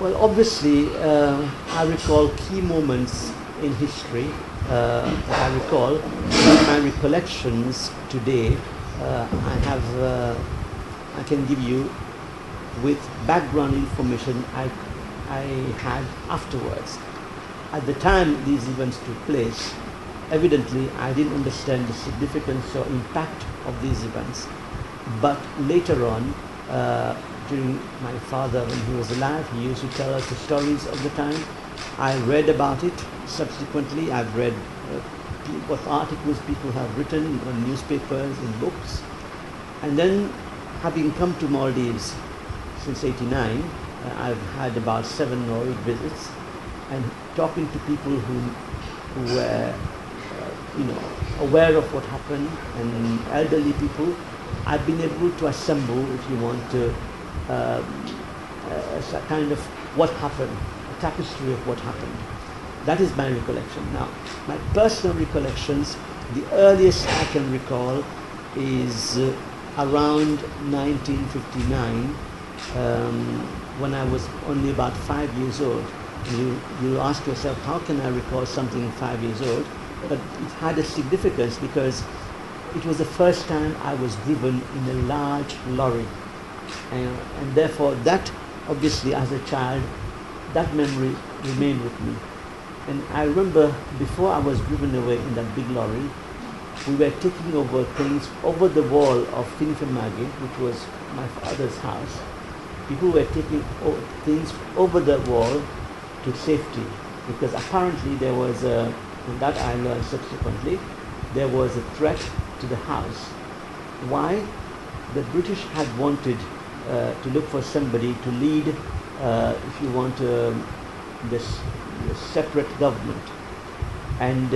Well, obviously, I recall key moments in history that I recall. In my recollections today, I can give you with background information I had afterwards. At the time these events took place, evidently I didn't understand the significance or impact of these events. But later on, during my father, when he was alive, he used to tell us the stories of the time. I read about it subsequently. I've read what articles people have written on newspapers, in books. And then, having come to Maldives since '89, I've had about 7 or 8 visits, and talking to people who were aware of what happened, and elderly people, I've been able to assemble, if you want, a kind of what happened, a tapestry of what happened. That is my recollection. Now, my personal recollections, the earliest I can recall is around 1959, when I was only about 5 years old. You ask yourself, how can I recall something 5 years old? But it had a significance because it was the first time I was driven in a large lorry. And therefore that, obviously as a child, that memory remained with me. And I remember before I was driven away in that big lorry, we were taking over things over the wall of Finifemage, which was my father's house. People were taking things over the wall to safety, because apparently there was and that I learned subsequently, there was a threat to the house. Why? The British had wanted to look for somebody to lead, if you want, this separate government. And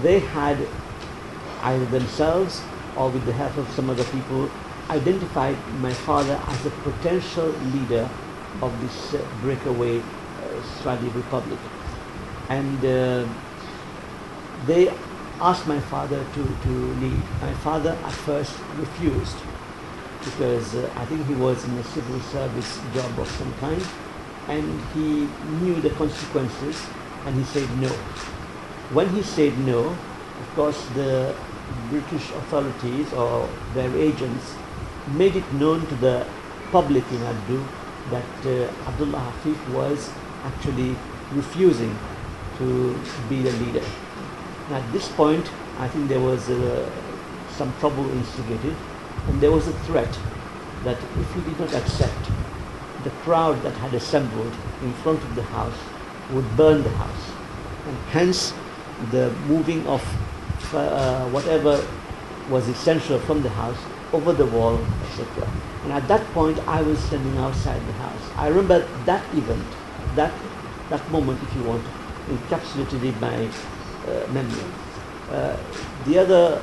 they had, either themselves or with the help of some other people, identified my father as a potential leader of this breakaway Saudi Republic. And they asked my father to lead. My father at first refused, because I think he was in a civil service job of some kind, and he knew the consequences, and he said no. When he said no, of course the British authorities or their agents made it known to the public in Addu that Abdullah Afeef was actually refusing to be the leader. And at this point, I think there was some trouble instigated, and there was a threat that if he did not accept, the crowd that had assembled in front of the house would burn the house, and hence the moving of whatever was essential from the house over the wall, etc. And at that point, I was standing outside the house. I remember that event, that moment, if you want, encapsulated in my memory. The other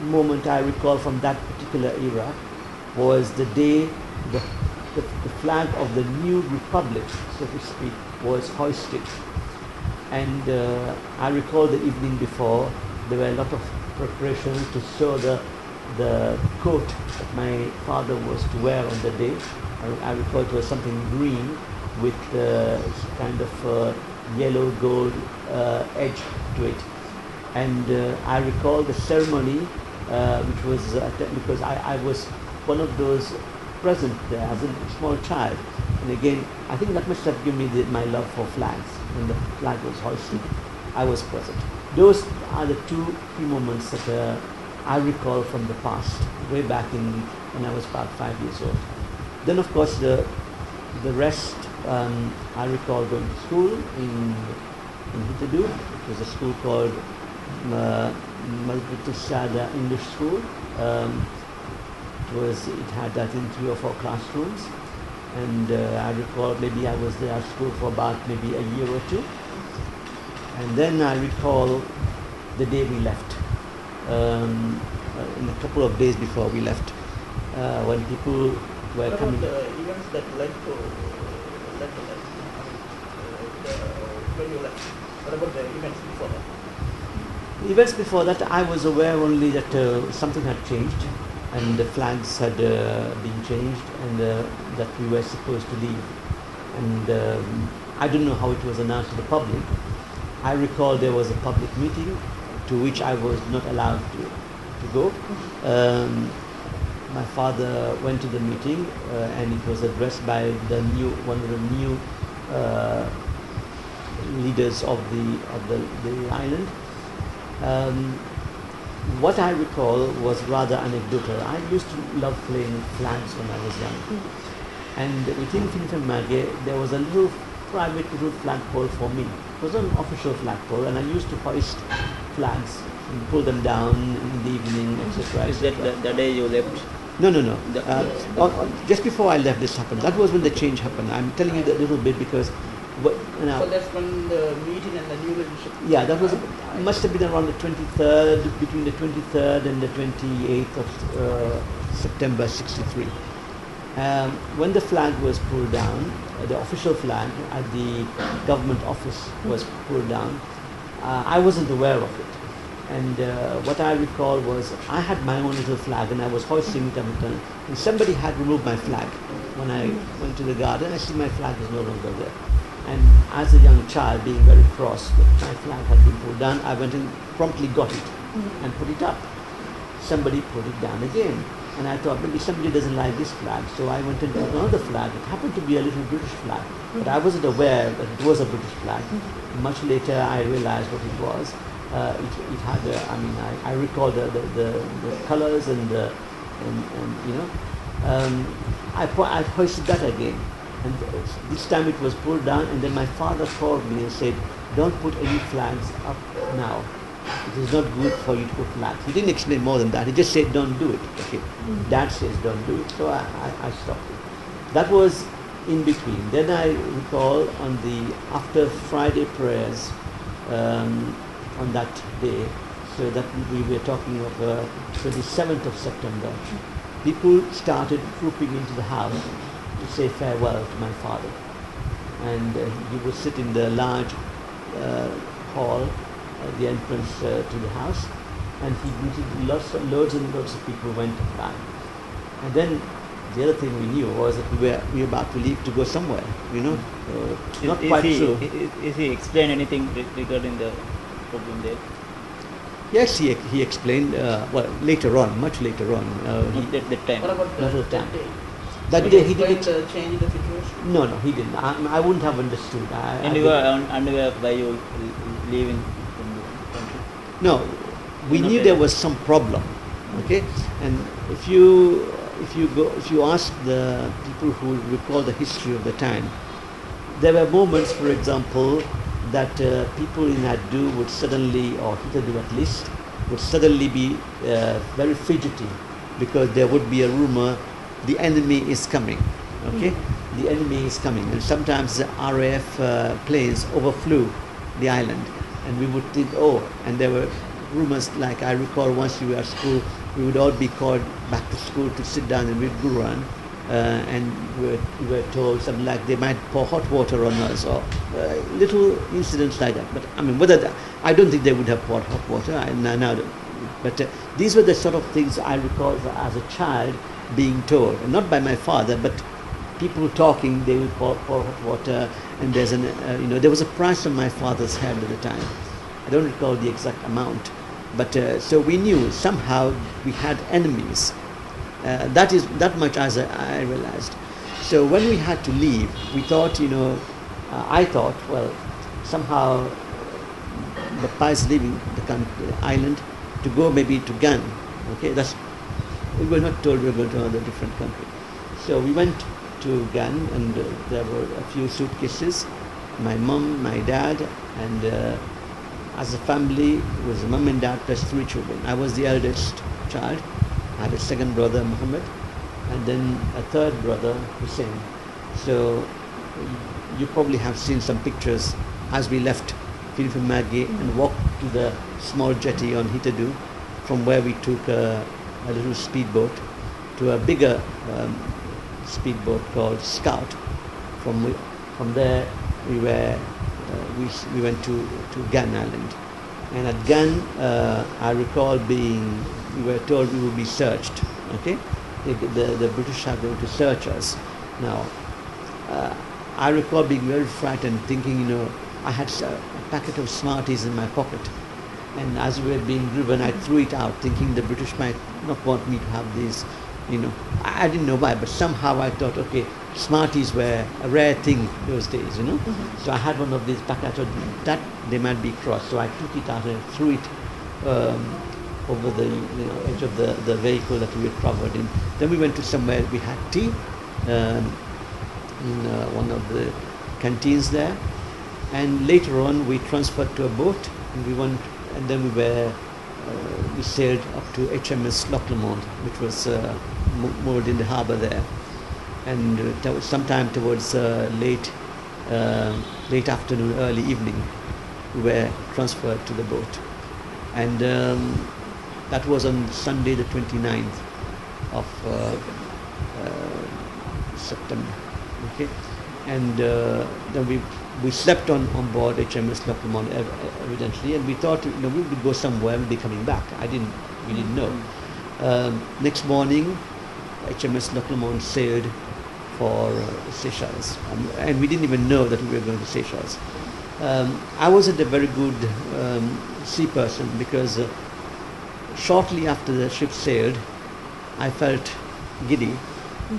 moment I recall from that particular era was the day the flag of the new republic, so to speak, was hoisted. And I recall the evening before, there were a lot of preparations to show the coat that my father was to wear on the day. I recall it was something green with kind of yellow gold edge to it. And I recall the ceremony, which was because I was one of those present there as a small child. And again, I think that must have given me my love for flags. When the flag was hoisted, I was present. Those are the two key moments that I recall from the past, way back when I was about 5 years old. Then, of course, the rest, I recall going to school in Hitadu. It was a school called Malbutu Sada English School. It had, I think, 3 or 4 classrooms, and I recall maybe I was there at school for about maybe a year or 2. And then I recall the day we left, in a couple of days before we left, when people were coming. What about the events that led to when you left? What about the events before that? The events before that, I was aware only that something had changed, and the flags had been changed, and that we were supposed to leave. and I don't know how it was announced to the public. I recall there was a public meeting to which I was not allowed to go. My father went to the meeting, and it was addressed by one of the new leaders of the island. What I recall was rather anecdotal. I used to love playing flags when I was young. And within Finfemage, there was a little private little flagpole for me. It was not an official flagpole, and I used to hoist flags and pull them down in the evening, etc. Is that the day you left? No. Just before I left, this happened. That was when the change happened. I'm telling you that little bit because. So that's when the meeting and the new leadership. Yeah, that was must have been around the 23rd, between the 23rd and the 28th of September '63. When the flag was pulled down, the official flag at the government office was pulled down. I wasn't aware of it, and what I recall was I had my own little flag and I was hoisting it every time. And somebody had removed my flag. When I went to the garden, I see my flag is no longer there. And as a young child, being very cross that my flag had been pulled down, I went and promptly got it and put it up. Somebody put it down again. And I thought maybe somebody doesn't like this flag. So I went and got another flag. It happened to be a little British flag. But I wasn't aware that it was a British flag. Much later I realized what it was. It had, I recall the colors and I hoisted that again. And this time it was pulled down, and then my father called me and said, "Don't put any flags up now. It is not good for you to put flags." He didn't explain more than that. He just said, "Don't do it." Okay. Dad says, "Don't do it." So I stopped it. That was in between. Then I recall after Friday prayers on that day, so that we were talking of 27th of September, people started trooping into the house to say farewell to my father. And he would sit in the large hall at the entrance to the house, and he greeted loads and loads of people went by. And then the other thing we knew was that we were about to leave to go somewhere, not quite true. Is he explain anything regarding the problem there? Yes, he explained, later on, much later on. Not at that time. What about Not at that that day? That Did day he he didn't. explain the change in the situation? No, he didn't. I wouldn't have understood. And you were unaware by you leaving from the country? No, we knew there was some problem. Okay, and if you ask the people who recall the history of the time, there were moments, for example, that people in Addu would suddenly, or Hitadu at least, would suddenly be very fidgety because there would be a rumor the enemy is coming. Okay, the enemy is coming, and sometimes the RAF planes overflew the island, and we would think, and there were rumors, like I recall once we were at school, we would all be called back to school to sit down and read Quran, and we were told something like they might pour hot water on us, or little incidents like that. But I mean, I don't think they would have poured hot water. But these were the sort of things I recall as a child being told, and not by my father, but people talking. They would pour hot water, and there was a price on my father's head at the time. I don't recall the exact amount, but so we knew somehow we had enemies. That much as I realized. So when we had to leave, we thought, I thought, well, somehow Bappa is leaving the island to go maybe to Gan. Okay, we were not told we were going to another different country. So we went to Gan, and there were a few suitcases. My mom, my dad, and as a family, it was mom and dad plus 3 children. I was the eldest child. I had a second brother, Muhammad, and then a third brother, Hussein. So you probably have seen some pictures as we left Filifimagi and walked to the small jetty on Hitadu, from where we took a little speedboat to a bigger speedboat called Scout. From there we went to Gan Island, and at Gan I recall we were told we would be searched. Okay, the British are going to search us. Now I recall being very frightened, thinking, I had a packet of Smarties in my pocket. And as we were being driven, I threw it out, thinking the British might not want me to have these, I didn't know why, but somehow I thought, okay, Smarties were a rare thing those days, So I had one of these packets, I thought that they might be crossed. So I took it out and threw it over the edge of the vehicle that we had covered in. Then we went to somewhere, we had tea in one of the canteens there. And later on, we transferred to a boat, and we went, and then we sailed up to HMS Loch Lomond, which was moored in the harbour there. And sometime towards late afternoon, early evening, we were transferred to the boat. And that was on Sunday the 29th of September. Okay, and then we slept on board HMS Loch Lomond evidently, and we thought we would go somewhere and be coming back. We didn't know. Next morning, HMS Loch Lomond sailed for Seychelles, and we didn't even know that we were going to Seychelles. I wasn't a very good sea person, because shortly after the ship sailed, I felt giddy,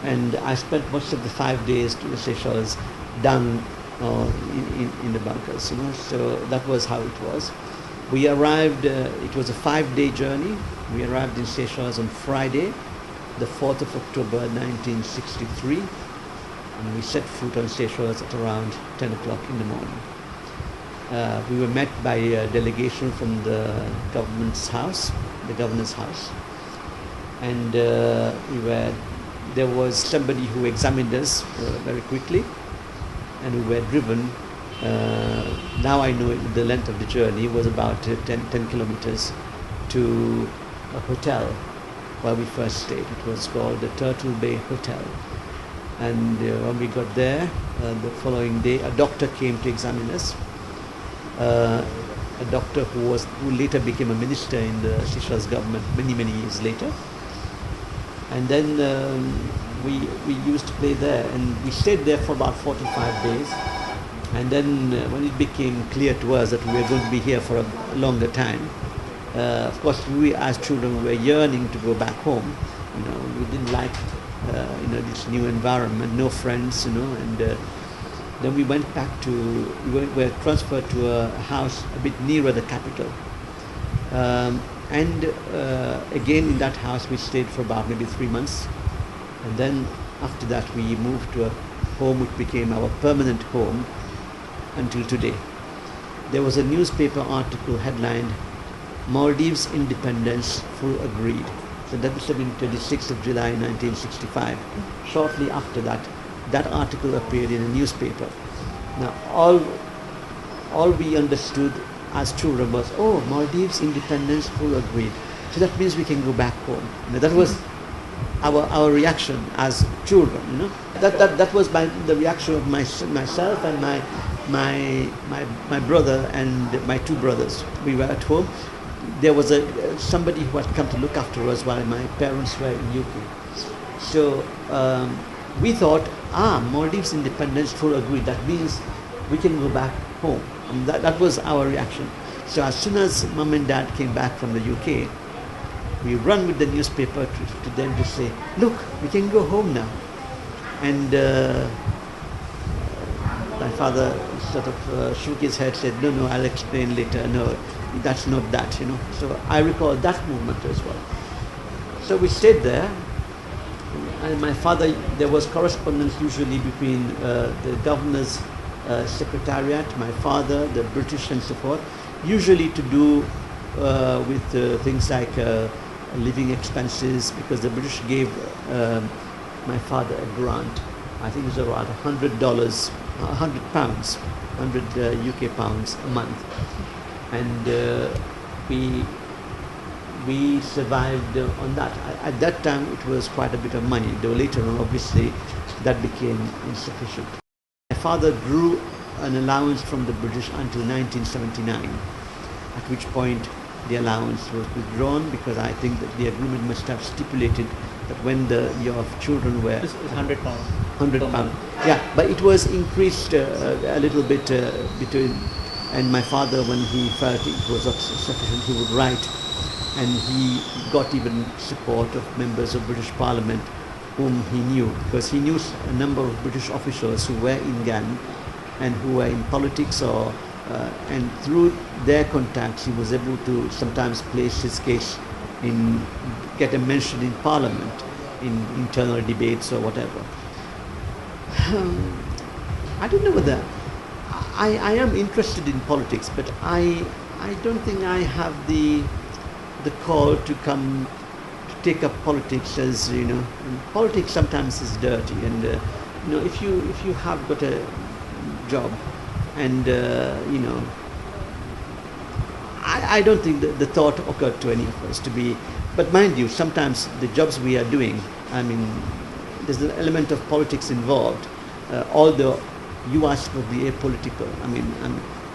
and I spent most of the 5 days to the Seychelles down in the bunkers, So that was how it was. We arrived. It was a 5-day journey. We arrived in Seychelles on Friday, the 4th of October 1963, and we set foot on Seychelles at around 10 o'clock in the morning. We were met by a delegation from the governor's house, and there was somebody who examined us very quickly, and we were driven. Now I know the length of the journey was about 10 kilometers to a hotel where we first stayed. It was called the Turtle Bay Hotel. And when we got there, the following day, a doctor came to examine us. A doctor who later became a minister in the Seychelles government many years later. And then we used to play there, and we stayed there for about 45 days. And then when it became clear to us that we were going to be here for a longer time, of course we as children were yearning to go back home. We didn't like this new environment, no friends, and then we went back we were transferred to a house a bit nearer the capital. And again in that house we stayed for about maybe 3 months. And then after that we moved to a home which became our permanent home until today. There was a newspaper article headlined, "Maldives Independence Full Agreed." So that was on 26th of July 1965. Shortly after that, that article appeared in a newspaper. Now all we understood as children was, oh, Maldives Independence Full Agreed. So that means we can go back home. That was our reaction as children. That was the reaction of myself and my brother and my 2 brothers. We were at home. There was somebody who had come to look after us while my parents were in UK. So we thought, Maldives Independence Full Agreed. That means we can go back home. And that was our reaction. So as soon as Mum and Dad came back from the UK, we run with the newspaper to them to say, look, we can go home now. And my father sort of shook his head, said, no, I'll explain later. No, that's not that, So I recall that moment as well. So we stayed there. And my father, there was correspondence usually between the governor's secretariat, my father, the British and so forth, usually to do with things like living expenses, because the British gave my father a grant. I think it was around $100, 100 pounds, 100 UK pounds a month. And we survived on that. At that time it was quite a bit of money, though later on obviously that became insufficient. My father drew an allowance from the British until 1979, at which point the allowance was withdrawn, because I think that the agreement must have stipulated that when your children were It's £100. 100 per pound. month. Yeah, but it was increased a little bit between, and my father, when he felt it was sufficient, he would write, and he got even support of members of British Parliament whom he knew, because he knew a number of British officials who were in Ghana and who were in politics, or and through their contacts he was able to sometimes place his case in, get a mention in Parliament, in internal debates or whatever. I don't know whether I am interested in politics, but I don't think I have the call to come to take up politics, as you know. Politics sometimes is dirty, and you know, if you have got a job, and you know, I don't think the thought occurred to any of us to be. But mind you, sometimes the jobs we are doing, I mean, there's an element of politics involved, although you ask for the apolitical. I mean,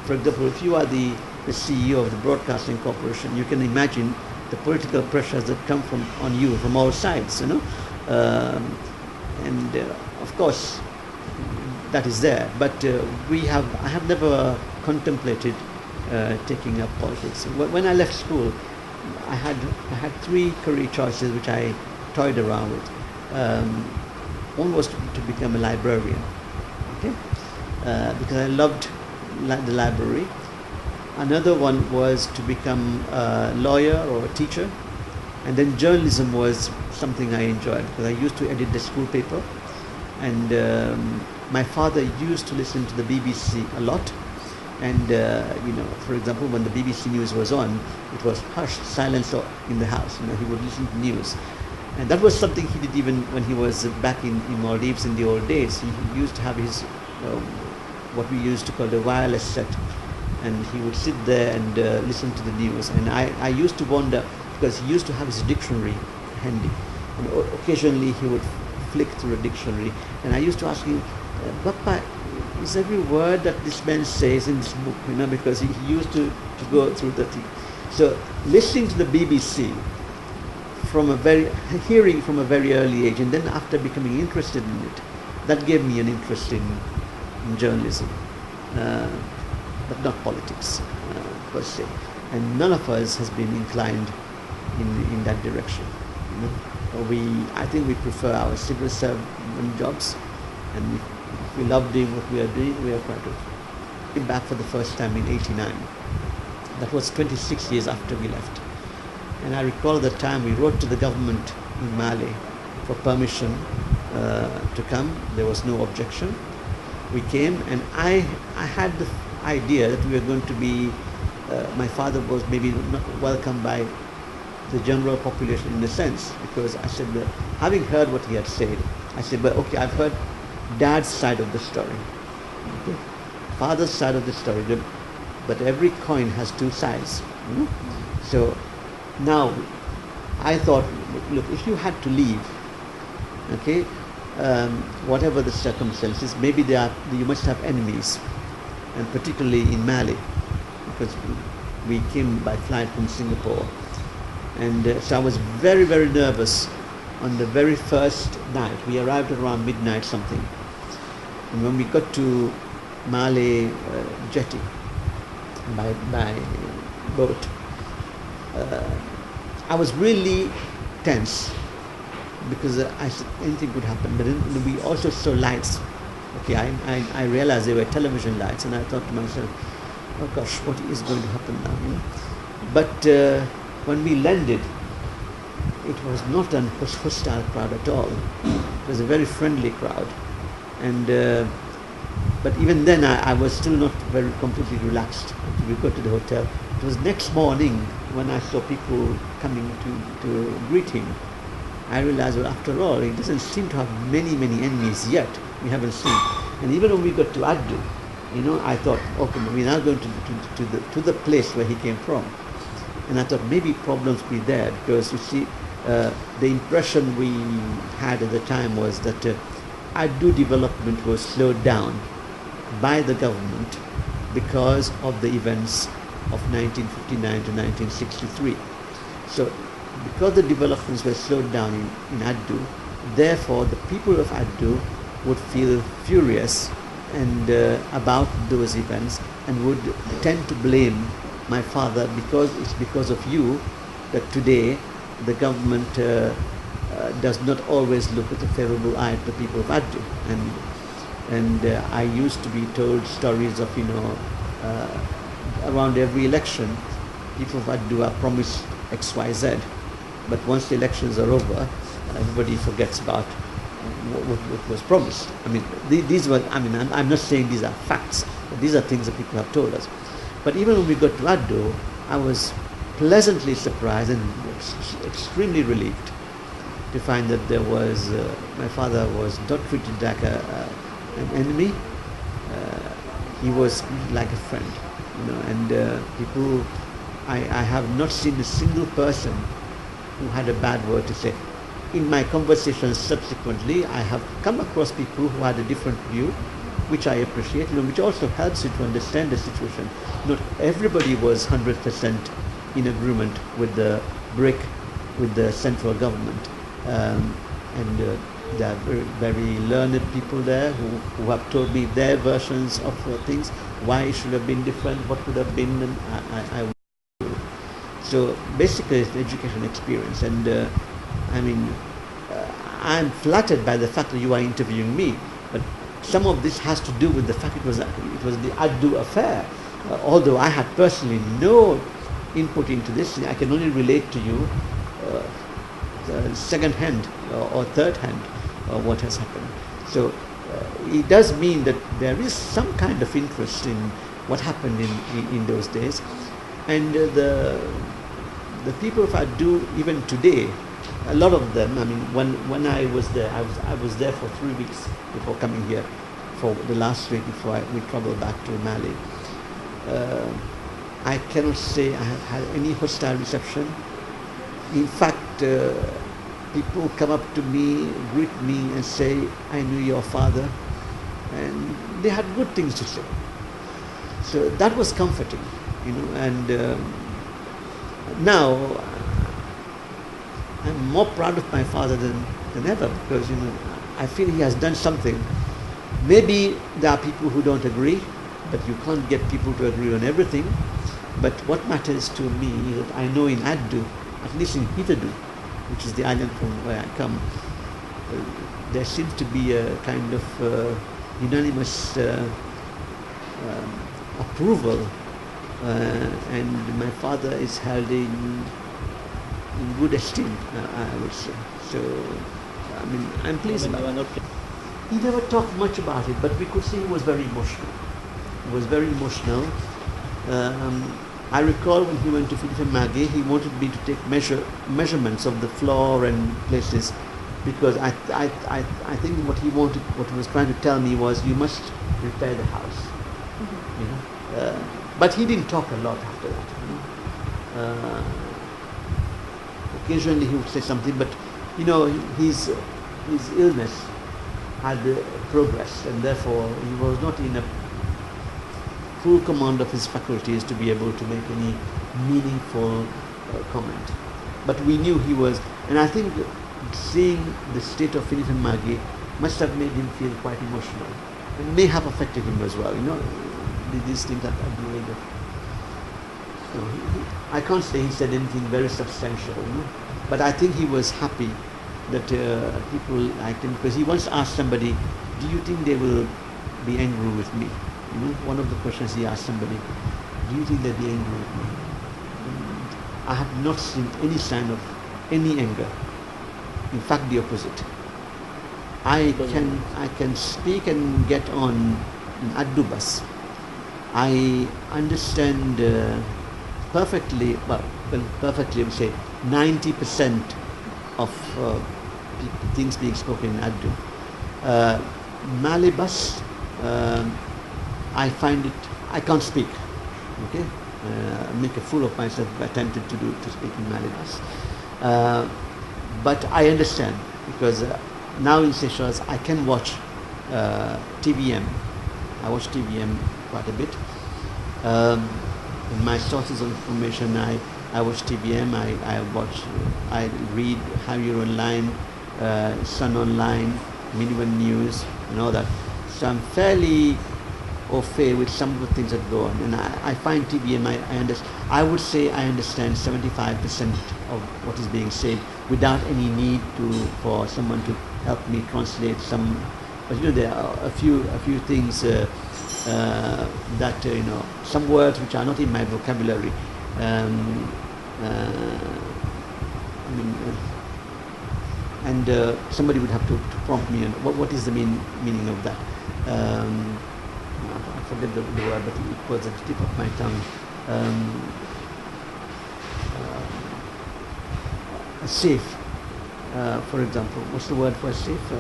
for example, if you are the CEO of the Broadcasting Corporation, you can imagine the political pressures that come on you from all sides, you know, and of course that is there. But I have never contemplated taking up politics. When I left school, I had three career choices which I toyed around with. One was to become a librarian, okay, because I loved the library. Another one was to become a lawyer or a teacher, and then journalism was something I enjoyed, because I used to edit the school paper, and my father used to listen to the BBC a lot, and you know, for example, when the BBC News was on, it was hushed, silence in the house. You know, he would listen to news, and that was something he did even when he was back in Maldives in the old days. He used to have his what we used to call the wireless set, and he would sit there and listen to the news. And I used to wonder, because he used to have his dictionary handy, and occasionally he would flick through a dictionary, and I used to ask him, Papa, is every word that this man says in this book? You know, because he used to go through the thing. So listening to the BBC hearing from a very early age, and then after becoming interested in it, that gave me an interest in journalism, but not politics per se. And none of us has been inclined in that direction. You know, I think we prefer our civil servant jobs, and if we love doing what we are doing, we are quite okay. Came back for the first time in '89. That was 26 years after we left. And I recall the time we wrote to the government in Mali for permission to come. There was no objection. We came, and I had the idea that we were going to be, my father was maybe not welcomed by the general population in a sense, because I said, having heard what he had said, I said, but okay, I've heard Dad's side of the story, okay? Father's side of the story, but every coin has two sides. You know? So now I thought, look, if you had to leave, okay, whatever the circumstances, maybe you must have enemies, and particularly in Mali, because we came by flight from Singapore, and so I was very, very nervous on the very first night. We arrived around midnight something, and when we got to Mali jetty by boat, I was really tense, because I said anything could happen. But then we also saw lights. Okay, I realized they were television lights, and I thought to myself, oh gosh, what is going to happen now? You know? But when we landed, it was not a hostile crowd at all. It was a very friendly crowd, and but even then I was still not very completely relaxed until we got to the hotel. It was next morning when I saw people coming to greet him. I realized, well, after all, he doesn't seem to have many enemies yet. We haven't seen. And even when we got to Agdu, you know, I thought, okay, we're now going to the place where he came from. And I thought maybe problems be there, because you see, the impression we had at the time was that Agdu development was slowed down by the government because of the events of 1959 to 1963. So because the developments were slowed down in Addu, therefore the people of Addu would feel furious and about those events, and would tend to blame my father, because it's because of you that today the government does not always look with a favorable eye at the people of Addu. And I used to be told stories of, around every election, people of Addu are promised X, Y, Z, but once the elections are over, everybody forgets about what was promised. I mean, these were, I'm not saying these are facts, but these are things that people have told us. But even when we got to Addu, I was pleasantly surprised and extremely relieved to find that there was, my father was not treated like an enemy. He was like a friend, and people, I have not seen a single person who had a bad word to say. In my conversations subsequently, I have come across people who had a different view, which I appreciate, which also helps you to understand the situation. Not everybody was 100% in agreement with the break with the central government. And there are very learned people there who have told me their versions of things, why it should have been different, what could have been, and so basically it's the education experience. And I'm flattered by the fact that you are interviewing me, but some of this has to do with the fact it was the Addu affair. Although I had personally no input into this, I can only relate to you second hand or third hand what has happened. So it does mean that there is some kind of interest in what happened in those days. And the people of Addu, even today, a lot of them, when I was there, I was there for 3 weeks before coming here for the last week before we traveled back to Mali. I cannot say I have had any hostile reception. In fact, people come up to me, greet me and say, I knew your father, and they had good things to say. So that was comforting, and now I'm more proud of my father than ever, because I feel he has done something. Maybe there are people who don't agree, but you can't get people to agree on everything. But what matters to me is that I know in Addu, at least in Hitadu, which is the island from where I come, there seems to be a kind of unanimous approval, and my father is held in good esteem, I would say. So, I'm pleased about it. He never talked much about it, but we could see he was very emotional. He was very emotional. I recall when he went to Philippe Maggie, he wanted me to take measurements of the floor and places, because I think what he was trying to tell me was, you must repair the house. Mm-hmm. But he didn't talk a lot after that. Occasionally he would say something, but his illness had progressed, and therefore he was not in a full command of his faculties to be able to make any meaningful comment. But we knew he was, and I think seeing the state of Philippe Maggie must have made him feel quite emotional, and may have affected him as well. These things are delayed. I can't say he said anything very substantial, but I think he was happy that people liked him, because he once asked somebody, do you think they will be angry with me? One of the questions he asked somebody, do you think they'll be angry with me? I have not seen any sign of any anger. In fact, the opposite. I can speak and get on in Addu bus. I understand perfectly, perfectly I would say 90% of things being spoken in Addu. Mali bus, I find it, I can't speak, okay? Make a fool of myself if I attempted to speak in Mali bus. But I understand, because now in Seychelles I can watch TVM. I watch TVM quite a bit. In my sources of information, I watch TBM, I read Higher Online, Sun Online, Minivan News, and all that. So I'm fairly au fait with some of the things that go on, and I find TBM, I would say I understand 75% of what is being said without any need for someone to help me translate some. But there are a few things that some words which are not in my vocabulary. Somebody would have to prompt me on what is the meaning of that. I forget the word, but it was at the tip of my tongue. A safe, for example. What's the word for a safe?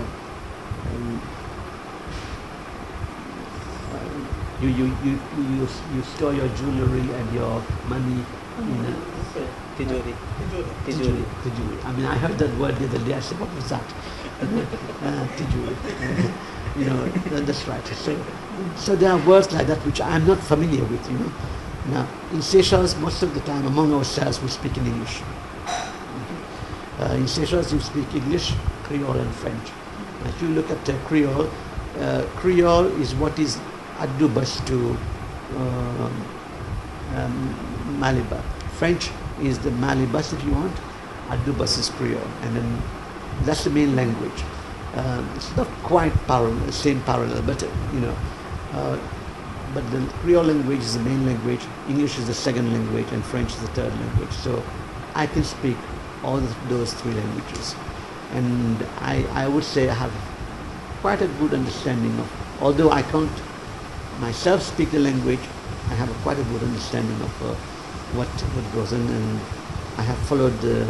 You store your jewelry and your money in a Tijori. tijuri. I mean, I heard that word the other day. I said, what was that? Tijuri. That's right. So there are words like that which I'm not familiar with. Now, in Seychelles, most of the time among ourselves we speak in English. In Seychelles, you speak English, Creole, and French. If you look at Creole, Creole is what is adubas to Maliba. French is the Malibas, if you want. Adubas is Creole, and then that's the main language. It's not quite same parallel, but but the Creole language is the main language. English is the second language, and French is the third language. So I can speak all those three languages, and I would say I have quite a good understanding of. Although I can't myself speak the language, I have quite a good understanding of what goes on, and I have followed the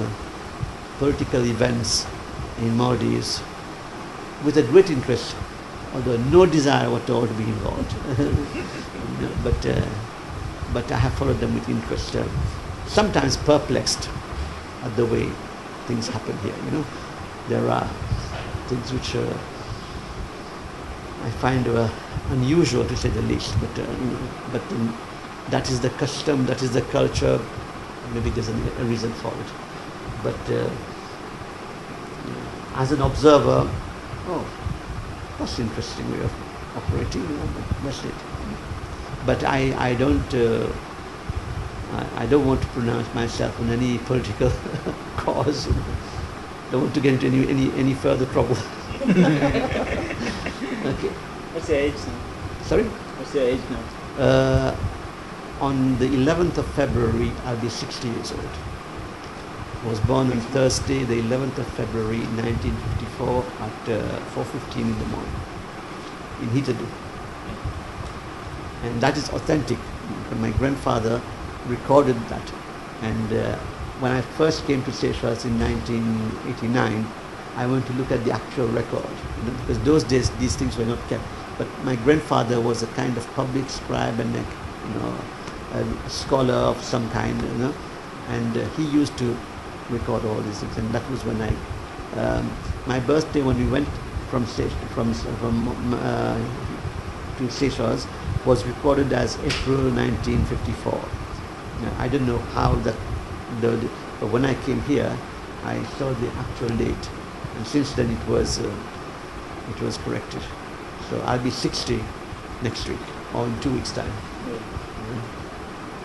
political events in Maldives with a great interest, although no desire at all to be involved. But I have followed them with interest. Sometimes perplexed at the way things happen here. There are things which I find unusual, to say the least. But that is the custom, that is the culture. Maybe there's a reason for it. But as an observer, that's an interesting way of operating. That's it. But I don't want to pronounce myself on any political cause. Don't want to get into any further trouble. Okay. What's your age now? Sorry? What's your age now? On the 11th of February, I'll be 60 years old. I was born on Thursday, the 11th of February, 1954, at 4:15 in the morning, in Hitadu. And that is authentic. My grandfather recorded that. And when I first came to Seychelles in 1989, I went to look at the actual record, because those days these things were not kept. But my grandfather was a kind of public scribe and a scholar of some kind, and he used to record all these things. And that was when my birthday, when we went to Seychelles, was recorded as April 1954. I don't know how that, but when I came here, I saw the actual date, and since then it was corrected. So I'll be 60 next week, or in 2 weeks' time.